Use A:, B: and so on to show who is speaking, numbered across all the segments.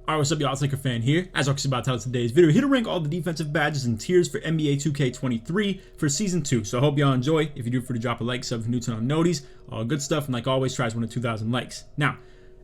A: Alright, what's up y'all, it's LakerFan here. As always about to tell today's video, here to rank all the defensive badges and tiers for NBA 2K23 for Season 2. So I hope y'all enjoy. If you do, for to drop a like, sub if you're new to on noties, all good stuff, and like always, tries 1 to 2,000 likes. Now,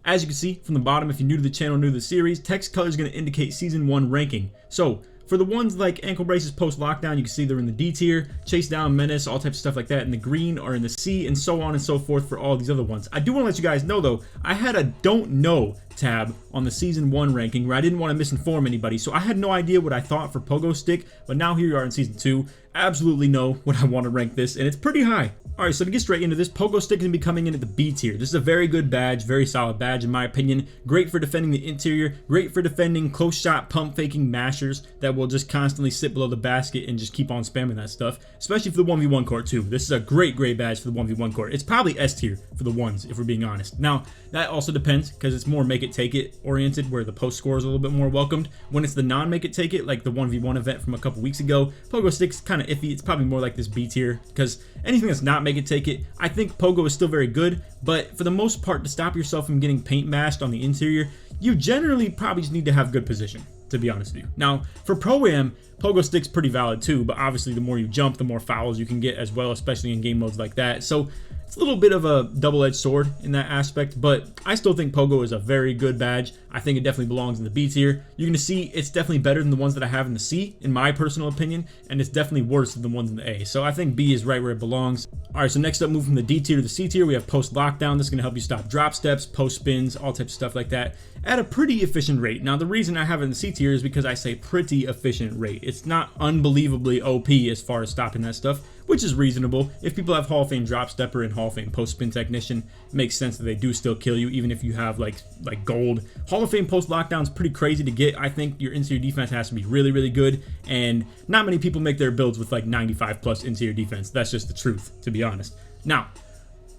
A: as you can see from the bottom, if you're new to the channel, new to the series, text color is going to indicate Season 1 ranking. So, for the ones like ankle braces post-lockdown, you can see they're in the D tier, chasedown, menace, all types of stuff like that. In the green are in the C, and so on and so forth for all these other ones. I do want to let you guys know, though, I had a don't know tab on the Season 1 ranking where I didn't want to misinform anybody, so I had no idea what I thought for pogo stick, but now here you are in Season 2. Absolutely know what I want to rank this, and it's pretty high. Alright, so to get straight into this, pogo stick is going to be coming in at the B tier. This is a very good badge, very solid badge in my opinion. Great for defending the interior, great for defending close shot pump faking mashers that will just constantly sit below the basket and just keep on spamming that stuff, especially for the 1v1 court too. This is a great badge for the 1v1 court. It's probably S tier for the ones, if we're being honest. Now, that also depends because it's more make it take it oriented, where the post score is a little bit more welcomed. When it's the non make it take it, like the 1v1 event from a couple weeks ago, pogo stick's kind of iffy. It's probably more like this B tier because anything that's not make it take it, I think pogo is still very good, but for the most part, to stop yourself from getting paint mashed on the interior, you generally probably just need to have good position, to be honest with you. Now, for Pro-Am, pogo stick's pretty valid too, but obviously the more you jump, the more fouls you can get as well, especially in game modes like that. So it's a little bit of a double-edged sword in that aspect, but I still think pogo is a very good badge. I think it definitely belongs in the B tier. You're going to see it's definitely better than the ones that I have in the C, in my personal opinion, and it's definitely worse than the ones in the A. So I think B is right where it belongs. All right, so next up, move from the D tier to the C tier, we have post-lockdown. This is going to help you stop drop steps, post spins, all types of stuff like that at a pretty efficient rate. Now, the reason I have it in the C tier is because I say pretty efficient rate. It's not unbelievably OP as far as stopping that stuff, which is reasonable. If people have Hall of Fame drop stepper and Hall of Fame post spin technician, it makes sense that they do still kill you, even if you have like gold. Hall of Fame post lockdown is pretty crazy to get. I think your interior defense has to be really, really good, and not many people make their builds with like 95 plus interior defense. That's just the truth, to be honest. Now,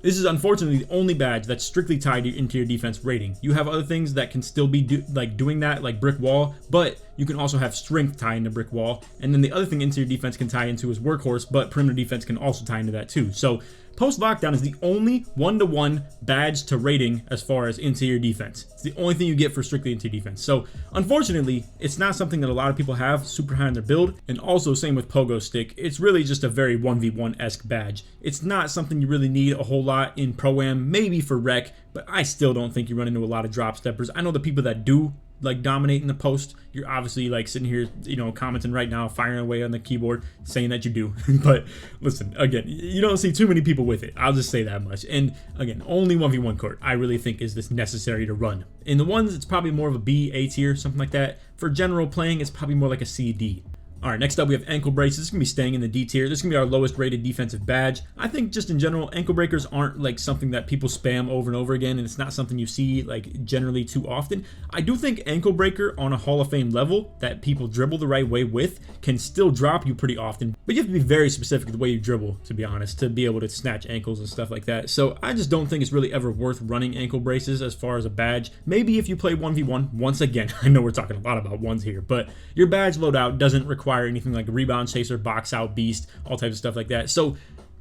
A: this is unfortunately the only badge that's strictly tied to your interior defense rating. You have other things that can still be doing that, like brick wall, but you can also have strength tie into brick wall. And then the other thing interior defense can tie into is workhorse, but perimeter defense can also tie into that too. So post lockdown is the only one-to-one badge to rating as far as interior defense. It's the only thing you get for strictly interior defense. So unfortunately, it's not something that a lot of people have super high in their build. And also same with pogo stick. It's really just a very 1v1-esque badge. It's not something you really need a whole lot in Pro-Am, maybe for rec, but I still don't think you run into a lot of drop steppers. I know the people that do like dominate in the post, you're obviously like sitting here, you know, commenting right now, firing away on the keyboard, saying that you do. But listen, again, you don't see too many people with it. I'll just say that much. And again, only 1v1 court I really think is this necessary to run. In the ones, it's probably more of a B, A tier, something like that. For general playing, it's probably more like a C, D. All right, next up we have ankle braces. This is going to be staying in the D tier. This is going to be our lowest rated defensive badge. I think just in general, ankle breakers aren't like something that people spam over and over again, and it's not something you see like generally too often. I do think ankle breaker on a Hall of Fame level that people dribble the right way with can still drop you pretty often, but you have to be very specific the way you dribble, to be honest, to be able to snatch ankles and stuff like that. So I just don't think it's really ever worth running ankle braces as far as a badge. Maybe if you play 1v1, once again, I know we're talking a lot about ones here, but your badge loadout doesn't require anything like a rebound chaser, box out, beast, all types of stuff like that. So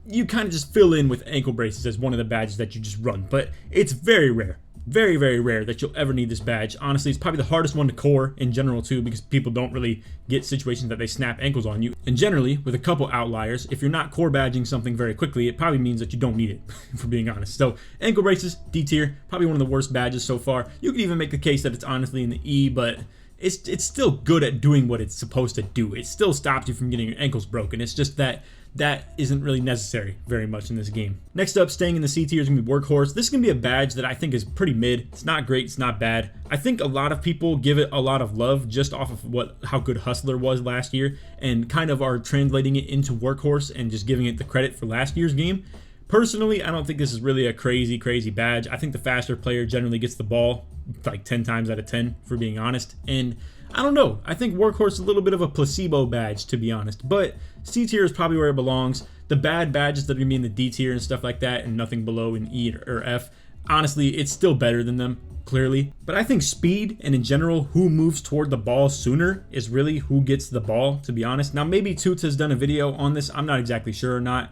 A: you kind of just fill in with ankle braces as one of the badges that you just run, but it's very rare. Very, very rare that you'll ever need this badge. Honestly, it's probably the hardest one to core in general too, because people don't really get situations that they snap ankles on you. And generally, with a couple outliers, if you're not core badging something very quickly, it probably means that you don't need it, for being honest. So ankle braces, D tier, probably one of the worst badges so far. You could even make the case that it's honestly in the E, but it's still good at doing what it's supposed to do. It still stops you from getting your ankles broken. It's just that isn't really necessary very much in this game. Next up, staying in the C tier is going to be workhorse. This is going to be a badge that I think is pretty mid. It's not great, it's not bad. I think a lot of people give it a lot of love just off of how good Hustler was last year, and kind of are translating it into workhorse and just giving it the credit for last year's game. Personally, I don't think this is really a crazy badge. I think the faster player generally gets the ball like 10 times out of 10, for being honest. And I don't know. I think workhorse is a little bit of a placebo badge, to be honest. But C tier is probably where it belongs. The bad badges that are going to be in the D tier and stuff like that, and nothing below in E or F, honestly, it's still better than them, clearly. But I think speed and in general who moves toward the ball sooner is really who gets the ball, to be honest. Now, maybe Toots has done a video on this. I'm not exactly sure or not.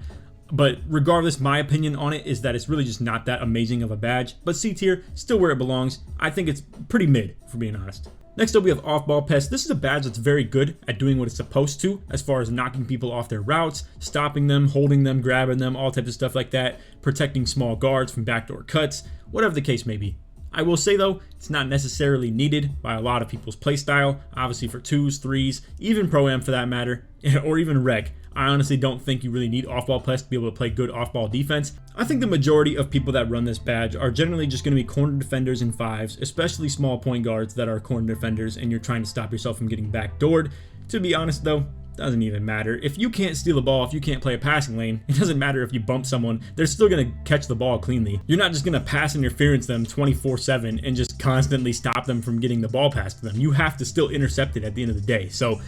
A: But regardless, my opinion on it is that it's really just not that amazing of a badge. But C tier, still where it belongs. I think it's pretty mid, for being honest. Next up, we have off-ball pest. This is a badge that's very good at doing what it's supposed to, as far as knocking people off their routes, stopping them, holding them, grabbing them, all types of stuff like that, protecting small guards from backdoor cuts, whatever the case may be. I will say though, it's not necessarily needed by a lot of people's playstyle. Obviously for 2s, 3s, even Pro-Am for that matter, or even Rec. I honestly don't think you really need off-ball pest to be able to play good off-ball defense. I think the majority of people that run this badge are generally just going to be corner defenders in 5s, especially small point guards that are corner defenders and you're trying to stop yourself from getting backdoored. To be honest though, doesn't even matter. If you can't steal the ball, if you can't play a passing lane, it doesn't matter if you bump someone, they're still going to catch the ball cleanly. You're not just going to pass interference them 24/7 and just constantly stop them from getting the ball passed to them. You have to still intercept it at the end of the day. So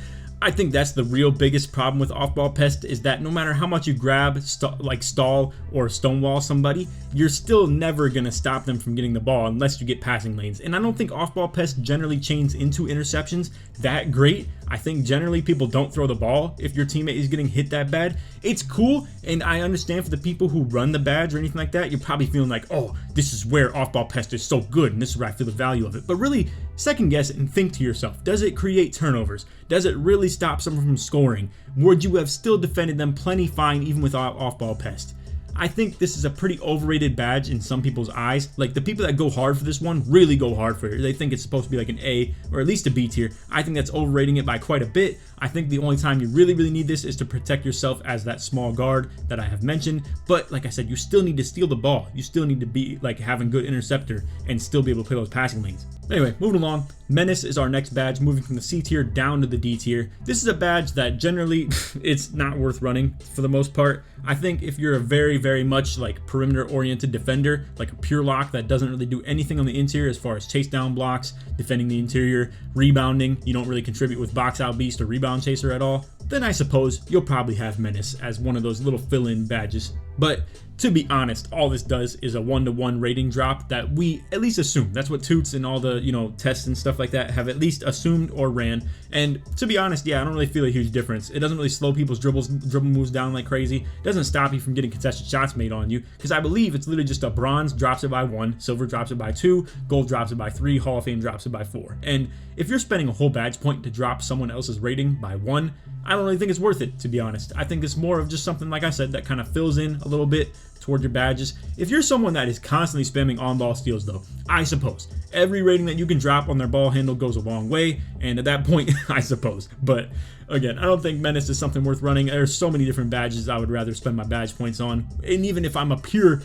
A: I think that's the real biggest problem with off-ball pest, is that no matter how much you grab, stall, or stonewall somebody, you're still never going to stop them from getting the ball unless you get passing lanes. And I don't think off-ball pest generally chains into interceptions that great. I think generally people don't throw the ball if your teammate is getting hit that bad. It's cool, and I understand for the people who run the badge or anything like that, you're probably feeling like, oh, this is where off-ball pest is so good, and this is where I feel the value of it. But really, second guess it and think to yourself, does it create turnovers? Does it really stop someone from scoring? Would you have still defended them plenty fine even without off-ball pest? I think this is a pretty overrated badge in some people's eyes. Like, the people that go hard for this one really go hard for it. They think it's supposed to be like an A or at least a B tier. I think that's overrating it by quite a bit. I think the only time you really need this is to protect yourself as that small guard that I have mentioned. But like I said, you still need to steal the ball. You still need to be like having good interceptor and still be able to play those passing lanes. Anyway, moving along, Menace is our next badge, moving from the C tier down to the D tier. This is a badge that generally it's not worth running for the most part. I think if you're a very much like perimeter oriented defender, like a pure lock that doesn't really do anything on the interior as far as chase down blocks, defending the interior, rebounding, you don't really contribute with box out beast or rebound chaser at all, then I suppose you'll probably have Menace as one of those little fill-in badges. But to be honest, all this does is a 1-to-1 rating drop that we at least assume. That's what Toots and all the, tests and stuff like that have at least assumed or ran. And to be honest, yeah, I don't really feel a huge difference. It doesn't really slow people's dribble moves down like crazy. It doesn't stop you from getting contested shots made on you, because I believe it's literally just a bronze drops it by 1, silver drops it by 2, gold drops it by 3, Hall of Fame drops it by 4. And if you're spending a whole badge point to drop someone else's rating by 1, I don't really think it's worth it, to be honest. I think it's more of just something, like I said, that kind of fills in a little bit toward your badges. If you're someone that is constantly spamming on-ball steals though, I suppose every rating that you can drop on their ball handle goes a long way, and at that point, I suppose. But again, I don't think Menace is something worth running. There's so many different badges I would rather spend my badge points on, and even if I'm a pure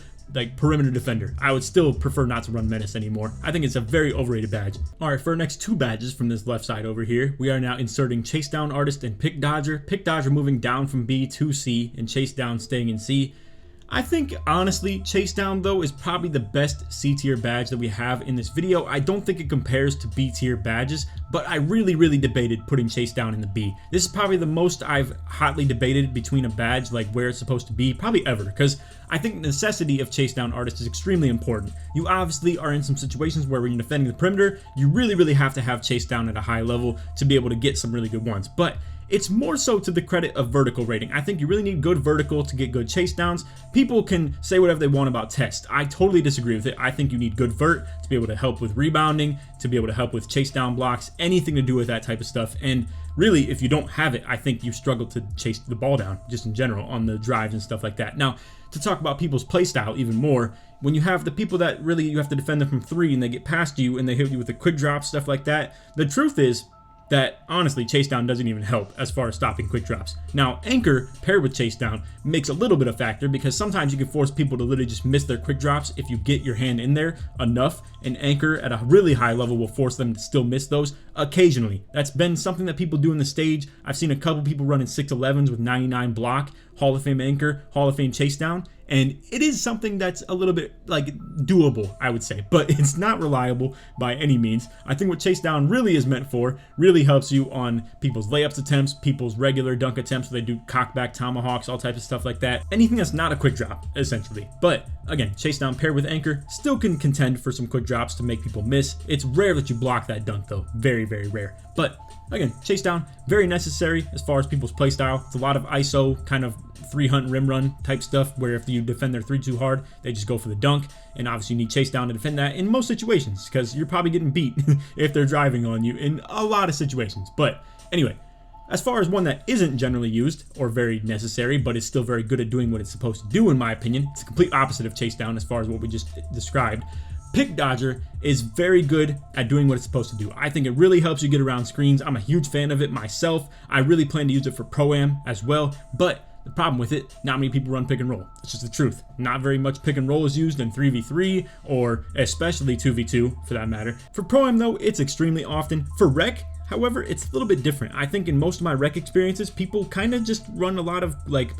A: perimeter defender, I would still prefer not to run Menace anymore. I think it's a very overrated badge. Alright, for our next 2 badges from this left side over here, we are now inserting Chasedown Artist and Pick Dodger. Pick Dodger moving down from B to C, and Chasedown staying in C. I think, honestly, Chasedown, though, is probably the best C-tier badge that we have in this video. I don't think it compares to B-tier badges, but I really debated putting Chasedown in the B. This is probably the most I've hotly debated between a badge, like where it's supposed to be, probably ever, because I think the necessity of Chasedown Artist is extremely important. You obviously are in some situations where when you're defending the perimeter, you really have to have Chasedown at a high level to be able to get some really good ones. But it's more so to the credit of vertical rating. I think you really need good vertical to get good chase downs. People can say whatever they want about test. I totally disagree with it. I think you need good vert to be able to help with rebounding, to be able to help with chase down blocks, anything to do with that type of stuff. And really, if you don't have it, I think you struggle to chase the ball down just in general on the drives and stuff like that. Now, to talk about people's playstyle even more, when you have the people that really you have to defend them from 3 and they get past you and they hit you with a quick drop, stuff like that, the truth is that honestly Chasedown doesn't even help as far as stopping quick drops. Now, Anchor paired with Chasedown makes a little bit of factor, because sometimes you can force people to literally just miss their quick drops if you get your hand in there enough, and Anchor at a really high level will force them to still miss those occasionally. That's been something that people do in the stage. I've seen a couple people running 6'11s with 99 block, Hall of Fame Anchor, Hall of Fame Chasedown, and it is something that's a little bit like doable, I would say, but it's not reliable by any means. I think what Chasedown really is meant for really helps you on people's layups attempts, people's regular dunk attempts where they do cockback tomahawks, all types of stuff like that. Anything that's not a quick drop, essentially. But again, Chasedown paired with Anchor still can contend for some quick drops to make people miss. It's rare that you block that dunk though, very rare. But again, Chasedown, very necessary as far as people's playstyle. It's a lot of ISO kind of 3 hunt rim run type stuff, where if you defend their 3 too hard, they just go for the dunk. And obviously you need chase down to defend that in most situations, because you're probably getting beat if they're driving on you in a lot of situations. But anyway, as far as one that isn't generally used or very necessary, but is still very good at doing what it's supposed to do, in my opinion, it's the complete opposite of chase down as far as what we just described. Pick dodger is very good at doing what it's supposed to do. I think it really helps you get around screens. I'm a huge fan of it myself. I really plan to use it for Pro-Am as well, but the problem with it, not many people run pick and roll. It's just the truth. Not very much pick and roll is used in 3v3 or especially 2v2 for that matter. For Pro-Am though, it's extremely often. For Rec, however, it's a little bit different. I think in most of my Rec experiences, people kind of just run a lot of like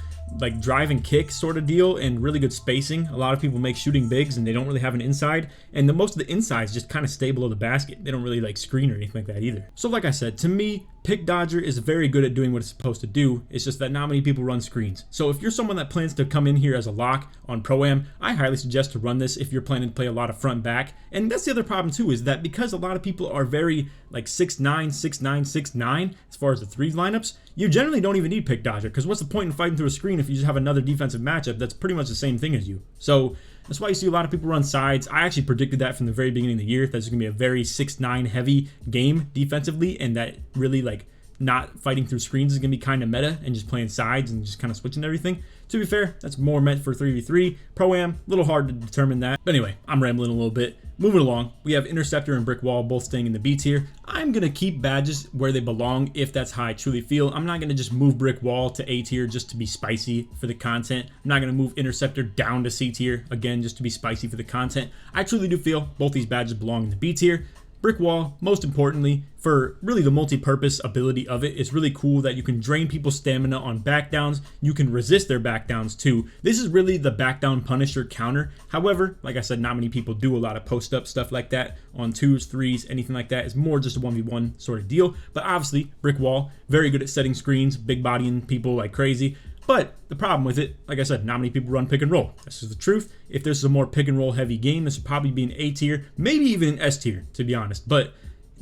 A: drive and kick sort of deal and really good spacing. A lot of people make shooting bigs and they don't really have an inside, and most of the insides just kind of stay below the basket. They don't really like screen or anything like that either. So like I said, to me, pick dodger is very good at doing what it's supposed to do. It's just that not many people run screens. So if you're someone that plans to come in here as a lock on Pro-Am, I highly suggest to run this if you're planning to play a lot of front back. And that's the other problem too, is that because a lot of people are very like 6'9", 6'9", 6'9", as far as the threes lineups, you generally don't even need pick dodger, because what's the point in fighting through a screen if you just have another defensive matchup that's pretty much the same thing as you? So that's why you see a lot of people run sides. I actually predicted that from the very beginning of the year, that it's going to be a very 6'9" heavy game defensively, and that really like not fighting through screens is going to be kind of meta and just playing sides and just kind of switching everything. To be fair, that's more meant for 3v3. Pro-Am, a little hard to determine that. But anyway, I'm rambling a little bit. Moving along, we have Interceptor and Brick Wall both staying in the B tier. I'm going to keep badges where they belong if that's how I truly feel. I'm not going to just move Brick Wall to A tier just to be spicy for the content. I'm not going to move Interceptor down to C tier, again, just to be spicy for the content. I truly do feel both these badges belong in the B tier. Brick Wall, most importantly, for really the multi-purpose ability of it, it's really cool that you can drain people's stamina on backdowns. You can resist their backdowns too. This is really the backdown punisher counter. However, like I said, not many people do a lot of post-up stuff like that on 2s, 3s, anything like that. It's more just a 1v1 sort of deal. But obviously, Brick Wall, very good at setting screens, big bodying people like crazy. But the problem with it, like I said, not many people run pick and roll. This is the truth. If this is a more pick and roll heavy game, this would probably be an A tier, maybe even an S tier, to be honest. But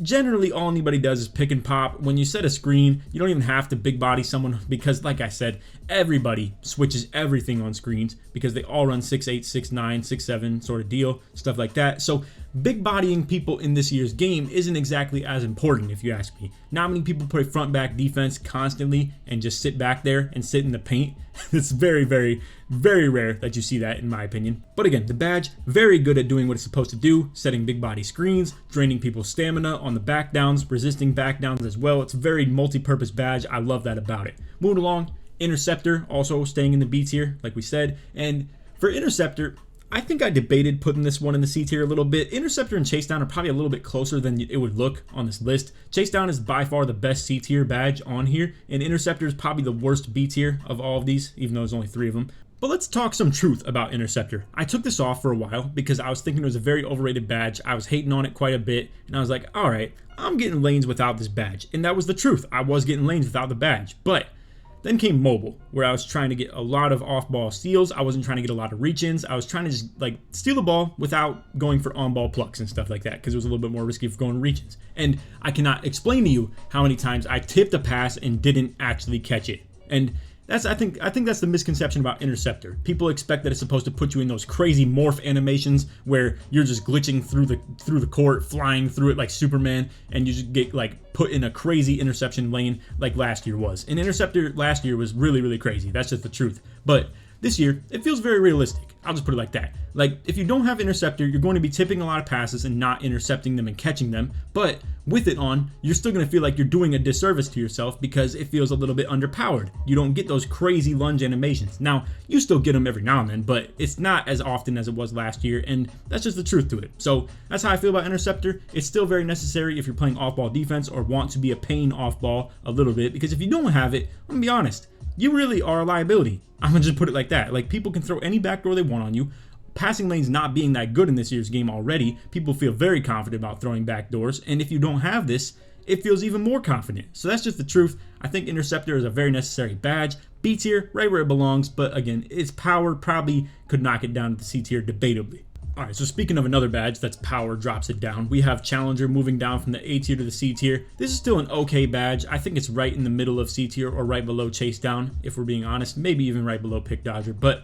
A: generally, all anybody does is pick and pop. When you set a screen, you don't even have to big body someone, because like I said, everybody switches everything on screens because they all run 6'8", 6'9", 6'7", sort of deal, stuff like that. So big bodying people in this year's game isn't exactly as important, if you ask me. Not many people play front back defense constantly and just sit back there and sit in the paint. It's very, very, very rare that you see that, in my opinion. But again, the badge, very good at doing what it's supposed to do, setting big body screens, draining people's stamina on the backdowns, resisting backdowns as well. It's a very multi-purpose badge. I love that about it. Moving along, Interceptor, also staying in the B tier, like we said. And for Interceptor, I think I debated putting this one in the C tier a little bit. Interceptor and Chasedown are probably a little bit closer than it would look on this list. Chasedown is by far the best C tier badge on here, and Interceptor is probably the worst B tier of all of these, even though there's only 3 of them. But let's talk some truth about Interceptor. I took this off for a while because I was thinking it was a very overrated badge. I was hating on it quite a bit, and I was like, all right, I'm getting lanes without this badge. And that was the truth. I was getting lanes without the badge. But then came mobile, where I was trying to get a lot of off-ball steals. I wasn't trying to get a lot of reach-ins. I was trying to just like steal the ball without going for on-ball plucks and stuff like that, because it was a little bit more risky for going reach-ins. And I cannot explain to you how many times I tipped a pass and didn't actually catch it. And that's I think that's the misconception about Interceptor. People expect that it's supposed to put you in those crazy morph animations where you're just glitching through the court, flying through it like Superman, and you just get like put in a crazy interception lane like last year was. And Interceptor last year was really, really crazy. That's just the truth. But this year, it feels very realistic. I'll just put it like that. Like, if you don't have Interceptor, you're going to be tipping a lot of passes and not intercepting them and catching them. But with it on, you're still going to feel like you're doing a disservice to yourself because it feels a little bit underpowered. You don't get those crazy lunge animations. Now, you still get them every now and then, but it's not as often as it was last year, and that's just the truth to it. So that's how I feel about Interceptor. It's still very necessary if you're playing off-ball defense or want to be a pain off-ball a little bit, because if you don't have it, I'm going to be honest, you really are a liability. I'm going to just put it like that. Like, people can throw any backdoor they want on you. Passing lanes not being that good in this year's game already, people feel very confident about throwing backdoors. And if you don't have this, it feels even more confident. So that's just the truth. I think Interceptor is a very necessary badge. B tier, right where it belongs. But again, its power probably could knock it down to the C tier debatably. Alright, so speaking of another badge that's power drops it down, we have Challenger moving down from the A tier to the C tier. This is still an okay badge. I think it's right in the middle of C tier or right below Chasedown, if we're being honest. Maybe even right below Pick Dodger, but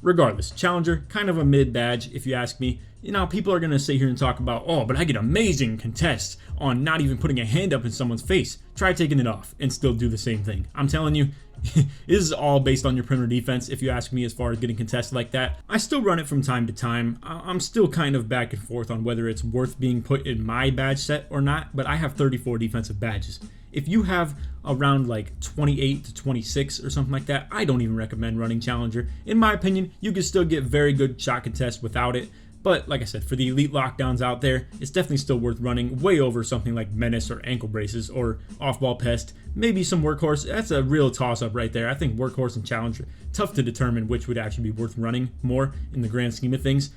A: regardless, Challenger, kind of a mid badge if you ask me. You know, people are going to sit here and talk about, oh, but I get amazing contests on not even putting a hand up in someone's face. Try taking it off and still do the same thing. I'm telling you, this is all based on your perimeter defense, if you ask me, as far as getting contested like that. I still run it from time to time. I'm still kind of back and forth on whether it's worth being put in my badge set or not, but I have 34 defensive badges. If you have around like 28 to 26 or something like that, I don't even recommend running Challenger. In my opinion, you can still get very good shot contests without it. But like I said, for the elite lockdowns out there, it's definitely still worth running way over something like Menace or ankle braces or off-ball pest. Maybe some workhorse. That's a real toss-up right there. I think workhorse and Challenger, tough to determine which would actually be worth running more in the grand scheme of things.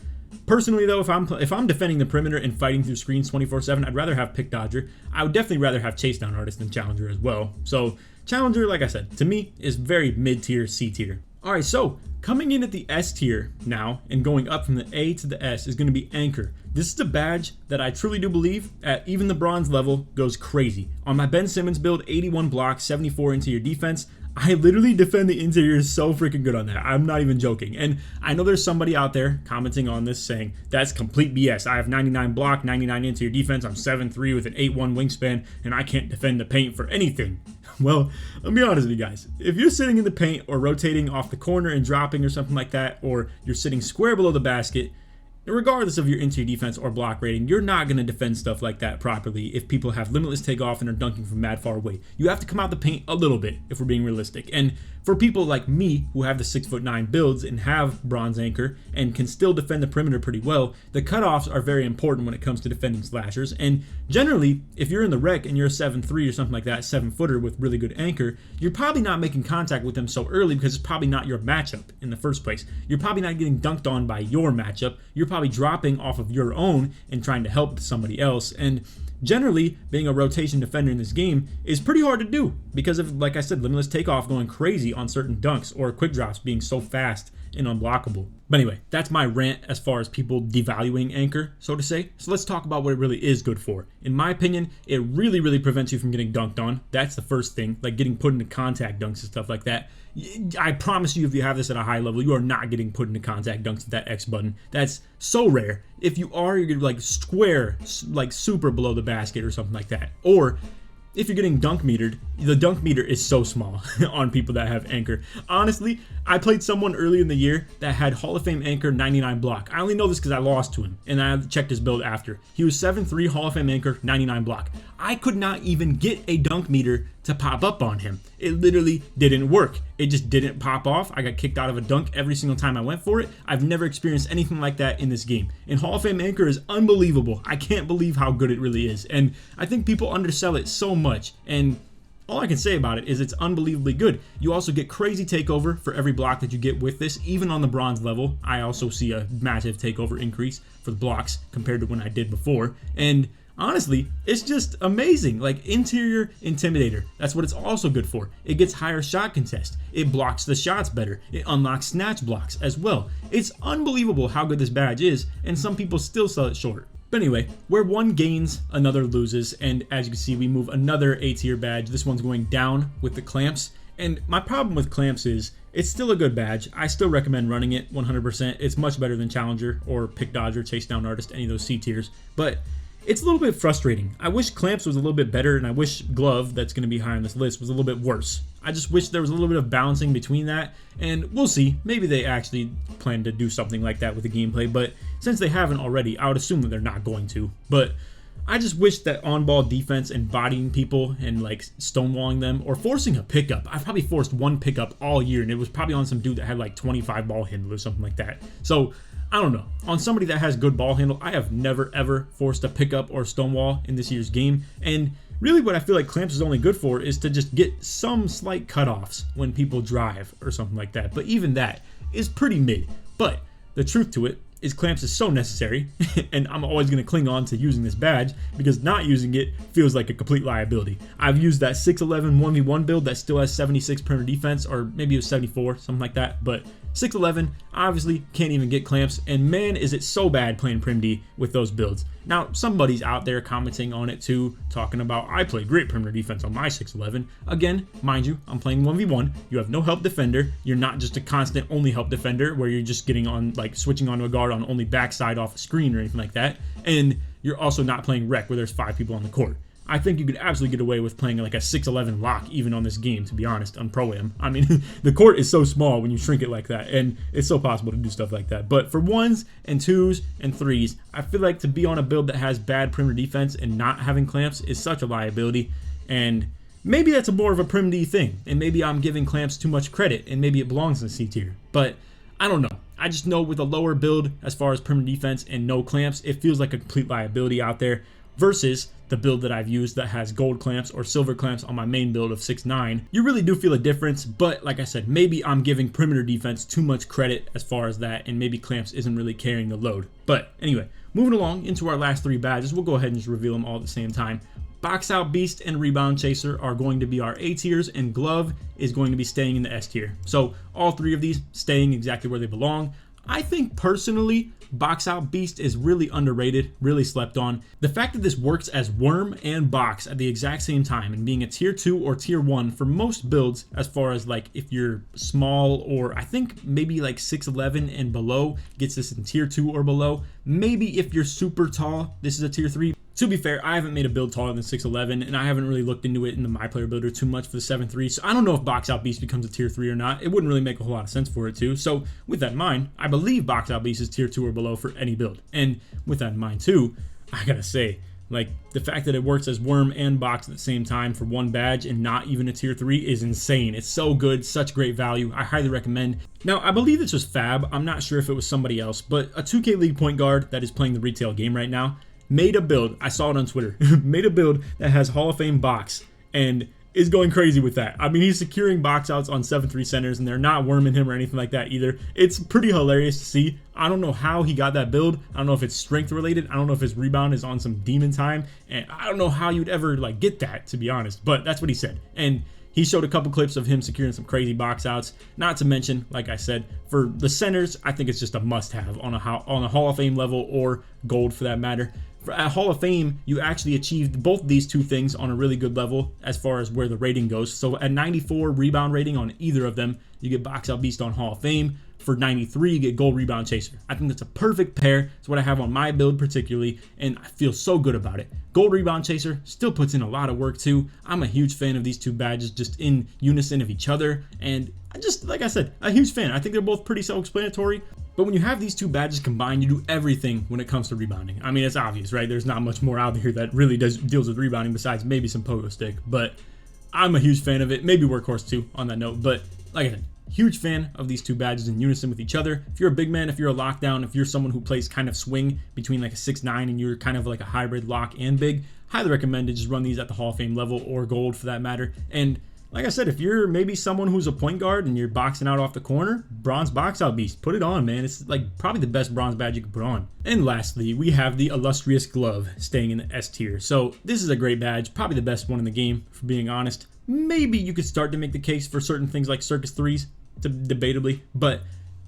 A: Personally though, if I'm defending the perimeter and fighting through screens 24/7, I'd rather have Pick Dodger. I would definitely rather have Chasedown Artist than Challenger as well. So Challenger, like I said, to me is very mid-tier, C tier. Alright, so coming in at the S tier now and going up from the A to the S is going to be Anchor. This is a badge that I truly do believe at even the bronze level goes crazy. On my Ben Simmons build, 81 blocks, 74 interior defense. I literally defend the interior so freaking good on that. I'm not even joking. And I know there's somebody out there commenting on this saying, that's complete BS. I have 99 block, 99 interior defense. I'm 7'3" with an 8'1" wingspan, and I can't defend the paint for anything. Well, let me be honest with you guys. If you're sitting in the paint or rotating off the corner and dropping or something like that, or you're sitting square below the basket, regardless of your interior defense or block rating, you're not going to defend stuff like that properly if people have limitless takeoff and are dunking from mad far away. You have to come out the paint a little bit if we're being realistic. And for people like me who have the 6'9" builds and have bronze anchor and can still defend the perimeter pretty well, the cutoffs are very important when it comes to defending slashers. And generally, if you're in the rec and you're a 7'3" or something like that, 7-footer with really good anchor, you're probably not making contact with them so early because it's probably not your matchup in the first place. You're probably not getting dunked on by your matchup. You're probably dropping off of your own and trying to help somebody else. And generally, being a rotation defender in this game is pretty hard to do because of, like I said, limitless takeoff going crazy on certain dunks or quick drops being so fast and unblockable. But anyway, that's my rant as far as people devaluing anchor, so to say. So let's talk about what it really is good for. In my opinion, it really prevents you from getting dunked on. That's the first thing, like getting put into contact dunks and stuff like that. I promise you, if you have this at a high level, you are not getting put into contact dunks with that X button. That's so rare. If you are, you're like square, like super below the basket or something like that. Or if you're getting dunk metered, the dunk meter is so small on people that have anchor. Honestly, I played someone early in the year that had Hall of Fame anchor 99 block. I only know this because I lost to him and I checked his build after. He was 7'3", Hall of Fame anchor, 99 block. I could not even get a dunk meter to pop up on him. It literally didn't work. It just didn't pop off. I got kicked out of a dunk every single time I went for it. I've never experienced anything like that in this game. And Hall of Fame anchor is unbelievable. I can't believe how good it really is. And I think people undersell it so much. And all I can say about it is it's unbelievably good. You also get crazy takeover for every block that you get with this, even on the bronze level. I also see a massive takeover increase for the blocks compared to when I did before. And honestly, it's just amazing. Like interior intimidator, that's what it's also good for. It gets higher shot contest. It blocks the shots better. It unlocks snatch blocks as well. It's unbelievable how good this badge is, and some people still sell it short. But anyway, where one gains, another loses, and as you can see, we move another A tier badge. This one's going down with the clamps. And my problem with clamps is it's still a good badge. I still recommend running it 100%. It's much better than Challenger or Pick Dodger, Chasedown Artist, any of those C tiers. But it's a little bit frustrating. I wish clamps was a little bit better, and I wish glove, that's going to be high on this list, was a little bit worse. I just wish there was a little bit of balancing between that, and we'll see. Maybe they actually plan to do something like that with the gameplay, but since they haven't already, I would assume that they're not going to. But I just wish that on-ball defense and bodying people and like stonewalling them or forcing a pickup. I've probably forced one pickup all year, and it was probably on some dude that had like 25 ball handle or something like that. So I don't know. On somebody that has good ball handle, I have never ever forced a pickup or stonewall in this year's game. And really what I feel like clamps is only good for is to just get some slight cutoffs when people drive or something like that. But even that is pretty mid. But the truth to it is clamps is so necessary, and I'm always going to cling on to using this badge because not using it feels like a complete liability. I've used that 6'11 1v1 build that still has 76 perimeter defense, or maybe it was 74, something like that, but 611, obviously can't even get clamps, and man is it so bad playing Prim D with those builds. Now somebody's out there commenting on it too, talking about I play great perimeter defense on my 611. Again, mind you, I'm playing 1v1. You have no help defender. You're not just a constant only help defender where you're just getting on, like switching onto a guard on only backside off a screen or anything like that. And you're also not playing rec where there's 5 people on the court. I think you could absolutely get away with playing like a 6'11 lock even on this game, to be honest, on Pro-Am. I mean, the court is so small when you shrink it like that, and it's so possible to do stuff like that. But for 1s and 2s and 3s, I feel like to be on a build that has bad perimeter defense and not having clamps is such a liability, and maybe that's a more of a Prim D thing, and maybe I'm giving clamps too much credit, and maybe it belongs in C tier. But I don't know. I just know with a lower build as far as perimeter defense and no clamps, it feels like a complete liability out there versus the build that I've used that has gold clamps or silver clamps on my main build of 6'9". You really do feel a difference, but like I said, maybe I'm giving perimeter defense too much credit as far as that, and maybe clamps isn't really carrying the load. But anyway, moving along into our last 3 badges, we'll go ahead and just reveal them all at the same time. Box Out Beast and Rebound Chaser are going to be our A tiers, and Glove is going to be staying in the S tier. So all 3 of these staying exactly where they belong. I think personally, Box Out Beast is really underrated, really slept on. The fact that this works as worm and box at the exact same time and being a tier 2 or tier 1 for most builds, as far as like if you're small, or I think maybe like 6'11 and below gets this in tier 2 or below. Maybe if you're super tall, this is a tier 3. To be fair, I haven't made a build taller than 6'11, and I haven't really looked into it in the My Player Builder too much for the 7.3, so I don't know if Box Out Beast becomes a tier 3 or not. It wouldn't really make a whole lot of sense for it to. So with that in mind, I believe Box Out Beast is tier 2 or below for any build. And with that in mind too, I gotta say, like, the fact that it works as worm and box at the same time for 1 badge and not even a tier 3 is insane. It's so good, such great value. I highly recommend. Now, I believe this was Fab. I'm not sure if it was somebody else, but a 2K League point guard that is playing the retail game right now made a build, I saw it on Twitter, made a build that has Hall of Fame box and is going crazy with that. I mean, he's securing box outs on 7-3 centers, and they're not worming him or anything like that either. It's pretty hilarious to see. I don't know how he got that build. I don't know if it's strength related. I don't know if his rebound is on some demon time, and I don't know how you'd ever like get that, to be honest, but that's what he said. And he showed a couple clips of him securing some crazy box outs. Not to mention, like I said, for the centers, I think it's just a must-have on a Hall of Fame level or gold for that matter. At Hall of Fame, you actually achieved both these 2 things on a really good level as far as where the rating goes. So at 94 rebound rating on either of them, you get Box Out Beast on Hall of Fame. For 93, you get Gold Rebound Chaser. I think that's a perfect pair. It's what I have on my build particularly, and I feel so good about it. Gold Rebound Chaser still puts in a lot of work too. I'm a huge fan of these 2 badges just in unison of each other, and I just, like I said, a huge fan. I think they're both pretty self-explanatory. But when you have these 2 badges combined, you do everything when it comes to rebounding. I mean, it's obvious, right? There's not much more out here that really deals with rebounding besides maybe some pogo stick. But I'm a huge fan of it. Maybe workhorse too on that note. But like I said, huge fan of these 2 badges in unison with each other. If you're a big man, if you're a lockdown, if you're someone who plays kind of swing between like a 6'9" and you're kind of like a hybrid lock and big, highly recommend to just run these at the Hall of Fame level or gold for that matter. And like I said, if you're maybe someone who's a point guard and you're boxing out off the corner, Bronze Box Out Beast, put it on, man. It's like probably the best bronze badge you can put on. And lastly, we have the Illustrious Glove staying in the S tier. So this is a great badge, probably the best one in the game, for being honest. Maybe you could start to make the case for certain things like Circus 3s, debatably, but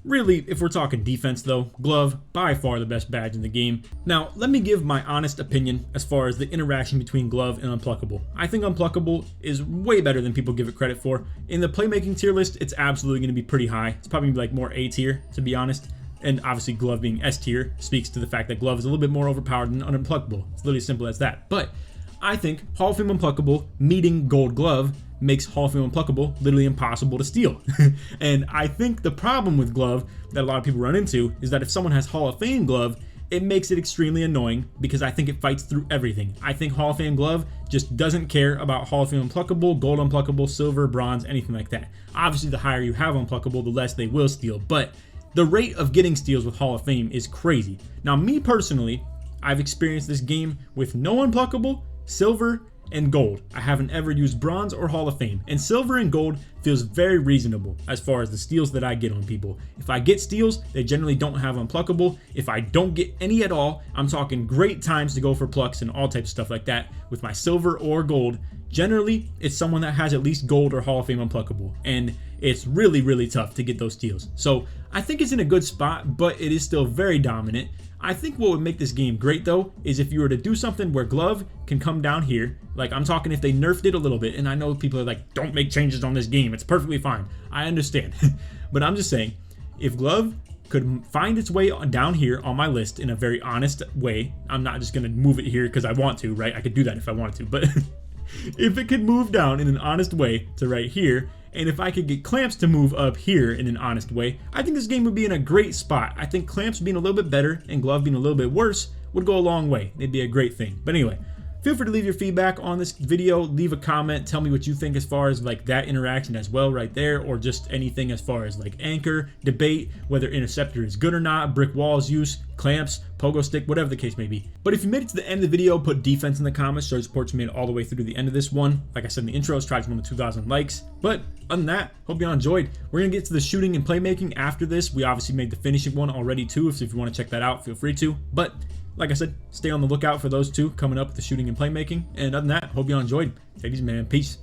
A: really, if we're talking defense though, Glove, by far the best badge in the game. Now, let me give my honest opinion as far as the interaction between Glove and Unpluckable. I think Unpluckable is way better than people give it credit for. In the playmaking tier list, it's absolutely going to be pretty high. It's probably like more A tier, to be honest. And obviously Glove being S tier speaks to the fact that Glove is a little bit more overpowered than Unpluckable. It's literally as simple as that. But I think Hall of Fame Unpluckable meeting Gold Glove makes Hall of Fame Unpluckable literally impossible to steal. And I think the problem with Glove that a lot of people run into is that if someone has Hall of Fame Glove, it makes it extremely annoying because I think it fights through everything. I think Hall of Fame Glove just doesn't care about Hall of Fame Unpluckable, Gold Unpluckable, Silver, Bronze, anything like that. Obviously, the higher you have Unpluckable, the less they will steal, but the rate of getting steals with Hall of Fame is crazy. Now, me personally, I've experienced this game with no Unpluckable, Silver, and Gold. I haven't ever used Bronze or Hall of Fame, and Silver and Gold feels very reasonable as far as the steals that I get on people. If I get steals, they generally don't have Unpluckable. If I don't get any at all, I'm talking great times to go for plucks and all types of stuff like that. With my Silver or Gold, generally it's someone that has at least gold or Hall of Fame unpluckable, and it's really, really tough to get those steals. So I think it's in a good spot, but it is still very dominant. I think what would make this game great though is if you were to do something where glove can come down here. Like, I'm talking if they nerfed it a little bit, and I know people are like, don't make changes on this game, it's perfectly fine. I understand. But I'm just saying, if glove could find its way down here on my list in a very honest way, I'm not just gonna move it here because I want to, right? I could do that if I wanted to, but if it could move down in an honest way to right here, and if I could get clamps to move up here in an honest way, I think this game would be in a great spot. I think clamps being a little bit better and glove being a little bit worse would go a long way. It'd be a great thing. But anyway, feel free to leave your feedback on this video. Leave a comment. Tell me what you think as far as like that interaction as well right there, or just anything as far as like anchor, debate, whether interceptor is good or not, brick walls use, clamps, pogo stick, whatever the case may be. But if you made it to the end of the video, put defense in the comments. Show support you made it all the way through to the end of this one. Like I said in the intro, let's try to win the 2,000 likes. But other than that, hope you all enjoyed. We're going to get to the shooting and playmaking after this. We obviously made the finishing one already too, so if you want to check that out, feel free to. But like I said, stay on the lookout for those two coming up, the shooting and playmaking. And other than that, hope you all enjoyed. Take it easy, man. Peace.